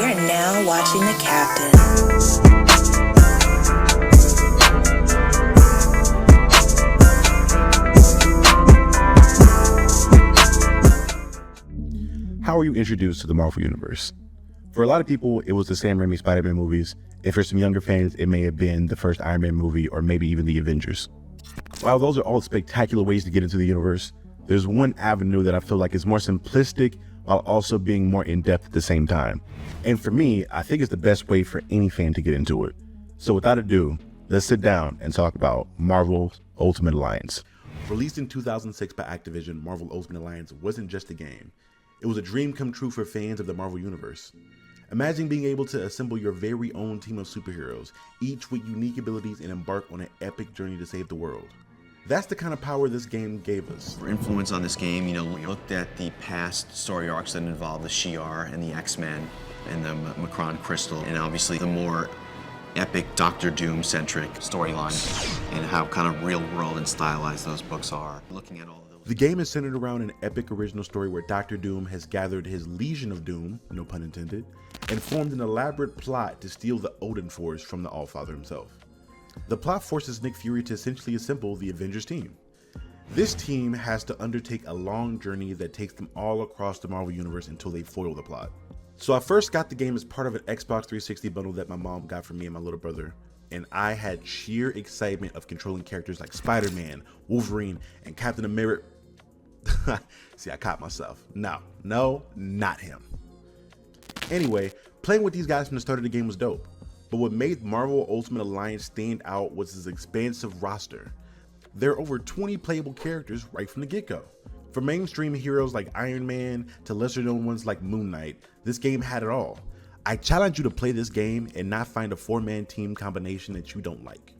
are now watching the Captain. How were you introduced to the Marvel Universe? For a lot of people, it was the Sam Raimi Spider-Man movies. And for some younger fans, it may have been the first Iron Man movie or maybe even the Avengers. While those are all spectacular ways to get into the universe, there's one avenue that I feel like is more simplistic while also being more in-depth at the same time. And for me, I think it's the best way for any fan to get into it. So without ado, let's sit down and talk about Marvel's Ultimate Alliance. Released in 2006 by Activision, Marvel Ultimate Alliance wasn't just a game. It was a dream come true for fans of the Marvel Universe. Imagine being able to assemble your very own team of superheroes, each with unique abilities, and embark on an epic journey to save the world. That's the kind of power this game gave us. For influence on this game, we looked at the past story arcs that involved the Shi'ar and the X-Men and the Macron Crystal, and obviously the more epic Doctor Doom-centric storyline and how kind of real-world and stylized those books are. Looking at all of those. The game is centered around an epic original story where Doctor Doom has gathered his Legion of Doom, no pun intended, and formed an elaborate plot to steal the Odin Force from the Allfather himself. The plot forces Nick Fury to essentially assemble the Avengers team. This team has to undertake a long journey that takes them all across the Marvel Universe until they foil the plot. So I first got the game as part of an Xbox 360 bundle that my mom got for me and my little brother, and I had sheer excitement of controlling characters like Spider-Man, Wolverine, and Captain America. See, I caught myself. No, not him. Anyway, playing with these guys from the start of the game was dope. But what made Marvel Ultimate Alliance stand out was its expansive roster. There are over 20 playable characters right from the get-go. From mainstream heroes like Iron Man to lesser-known ones like Moon Knight, this game had it all. I challenge you to play this game and not find a 4-man team combination that you don't like.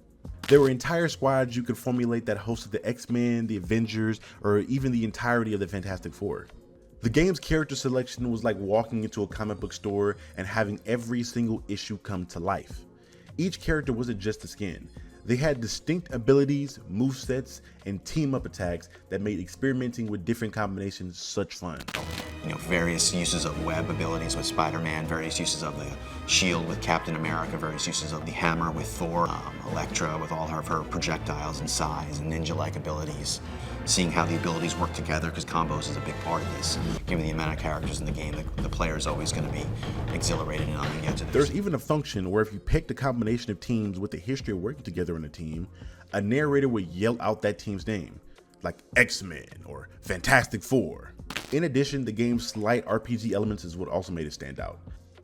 There were entire squads you could formulate that hosted the X-Men, the Avengers, or even the entirety of the Fantastic Four. The game's character selection was like walking into a comic book store and having every single issue come to life. Each character wasn't just a skin. They had distinct abilities, movesets, and team-up attacks that made experimenting with different combinations such fun. Various uses of web abilities with Spider-Man, various uses of the shield with Captain America, various uses of the hammer with Thor, Elektra with all of her projectiles and size and ninja-like abilities. Seeing how the abilities work together, because combos is a big part of this. Given the amount of characters in the game, the player is always going to be exhilarated and on the edge of this. There's even a function where if you picked a combination of teams with a history of working together in a team, a narrator would yell out that team's name, like X-Men or Fantastic Four. In addition, the game's slight RPG elements is what also made it stand out.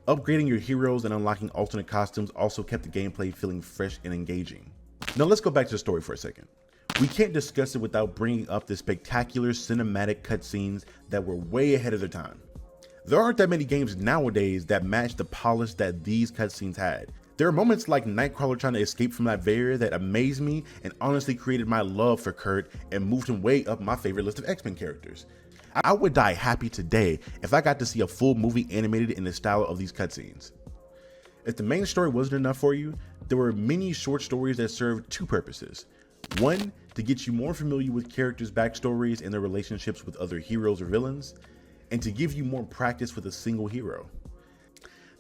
Upgrading your heroes and unlocking alternate costumes also kept the gameplay feeling fresh and engaging. Now let's go back to the story for a second. We can't discuss it without bringing up the spectacular cinematic cutscenes that were way ahead of their time. There aren't that many games nowadays that match the polish that these cutscenes had. There are moments like Nightcrawler trying to escape from Latveria that amazed me and honestly created my love for Kurt and moved him way up my favorite list of X-Men characters. I would die happy today if I got to see a full movie animated in the style of these cutscenes. If the main story wasn't enough for you, there were many short stories that served two purposes. One, to get you more familiar with characters' backstories and their relationships with other heroes or villains, and to give you more practice with a single hero.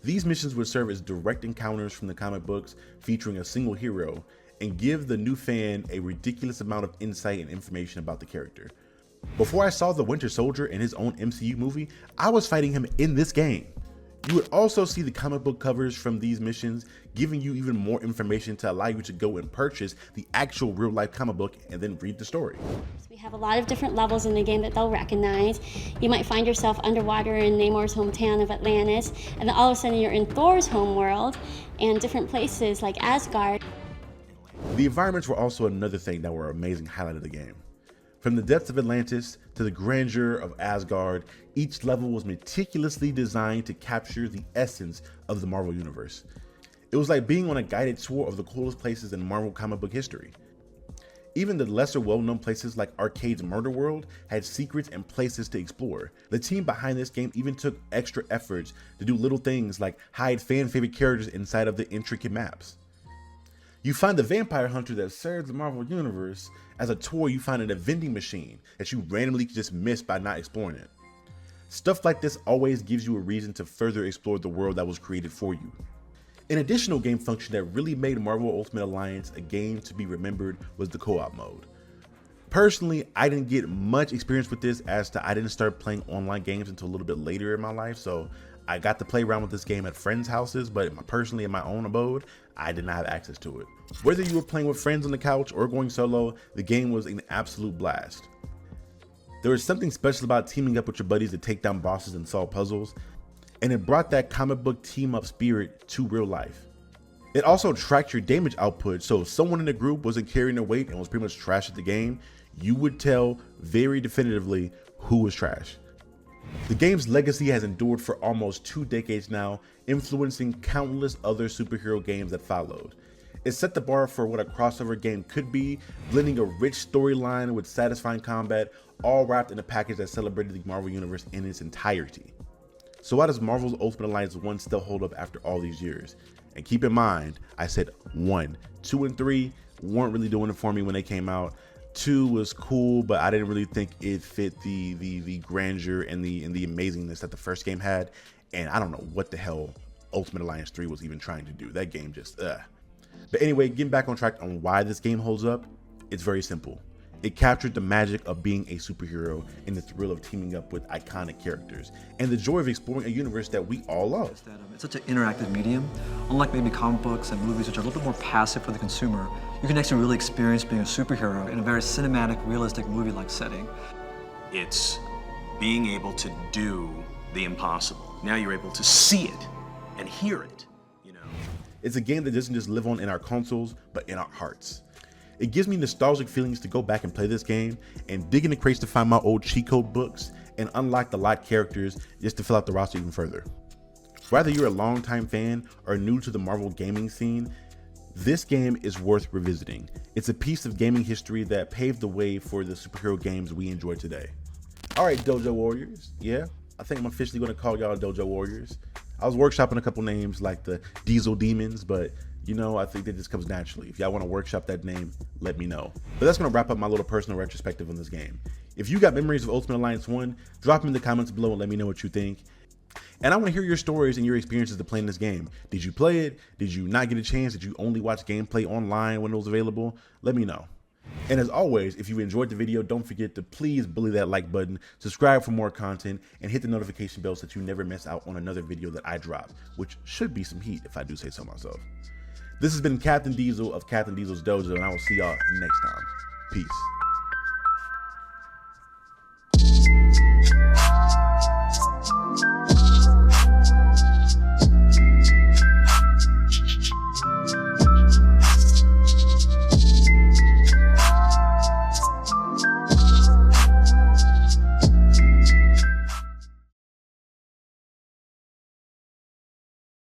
These missions would serve as direct encounters from the comic books featuring a single hero and give the new fan a ridiculous amount of insight and information about the character. Before I saw the Winter Soldier in his own MCU movie, I was fighting him in this game. You would also see the comic book covers from these missions, giving you even more information to allow you to go and purchase the actual real-life comic book and then read the story. We have a lot of different levels in the game that they'll recognize. You might find yourself underwater in Namor's hometown of Atlantis, and then all of a sudden you're in Thor's homeworld and different places like Asgard. The environments were also another thing that were an amazing highlight of the game. From the depths of Atlantis to the grandeur of Asgard, each level was meticulously designed to capture the essence of the Marvel Universe. It was like being on a guided tour of the coolest places in Marvel comic book history. Even the lesser well-known places like Arcade's Murder World had secrets and places to explore. The team behind this game even took extra efforts to do little things like hide fan-favorite characters inside of the intricate maps. You find the vampire hunter that serves the Marvel Universe as a toy you find in a vending machine that you randomly just miss by not exploring it. Stuff like this always gives you a reason to further explore the world that was created for you. An additional game function that really made Marvel Ultimate Alliance a game to be remembered was the co-op mode. Personally, I didn't get much experience with this as I didn't start playing online games until a little bit later in my life, so I got to play around with this game at friends' houses, but personally in my own abode, I did not have access to it. Whether you were playing with friends on the couch or going solo, the game was an absolute blast. There was something special about teaming up with your buddies to take down bosses and solve puzzles, and it brought that comic book team-up spirit to real life. It also tracked your damage output, so if someone in the group wasn't carrying their weight and was pretty much trash at the game, you would tell very definitively who was trash. The game's legacy has endured for almost 2 decades now, influencing countless other superhero games that followed. It set the bar for what a crossover game could be, blending a rich storyline with satisfying combat, all wrapped in a package that celebrated the Marvel Universe in its entirety. So why does Marvel's Ultimate Alliance 1 still hold up after all these years? And keep in mind, I said 1. 2 and 3 weren't really doing it for me when they came out. 2 was cool, but I didn't really think it fit the grandeur and the amazingness that the first game had. And I don't know what the hell Ultimate Alliance 3 was even trying to do. That game just, But anyway, getting back on track on why this game holds up, it's very simple. It captured the magic of being a superhero and the thrill of teaming up with iconic characters and the joy of exploring a universe that we all love. It's such an interactive medium. Unlike maybe comic books and movies, which are a little bit more passive for the consumer, you can actually really experience being a superhero in a very cinematic, realistic movie-like setting. It's being able to do the impossible. Now you're able to see it and hear it, you know. It's a game that doesn't just live on in our consoles, but in our hearts. It gives me nostalgic feelings to go back and play this game and dig in the crates to find my old cheat code books and unlock the locked characters just to fill out the roster even further. Whether you're a longtime fan or new to the Marvel gaming scene, this game is worth revisiting. It's a piece of gaming history that paved the way for the superhero games we enjoy today. All right, Dojo Warriors. Yeah, I think I'm officially going to call y'all Dojo Warriors. I was workshopping a couple names like the Diesel Demons, but you know, I think that just comes naturally. If y'all want to workshop that name, let me know. But that's going to wrap up my little personal retrospective on this game. If you got memories of Ultimate Alliance 1, drop them in the comments below and let me know what you think. And I want to hear your stories and your experiences to playing this game. Did you play it? Did you not get a chance? Did you only watch gameplay online when it was available? Let me know. And as always, if you enjoyed the video, don't forget to please bully that like button, subscribe for more content, and hit the notification bell so that you never miss out on another video that I drop, which should be some heat if I do say so myself. This has been Captain Diesel of Captain Diesel's Dojo, and I will see y'all next time. Peace.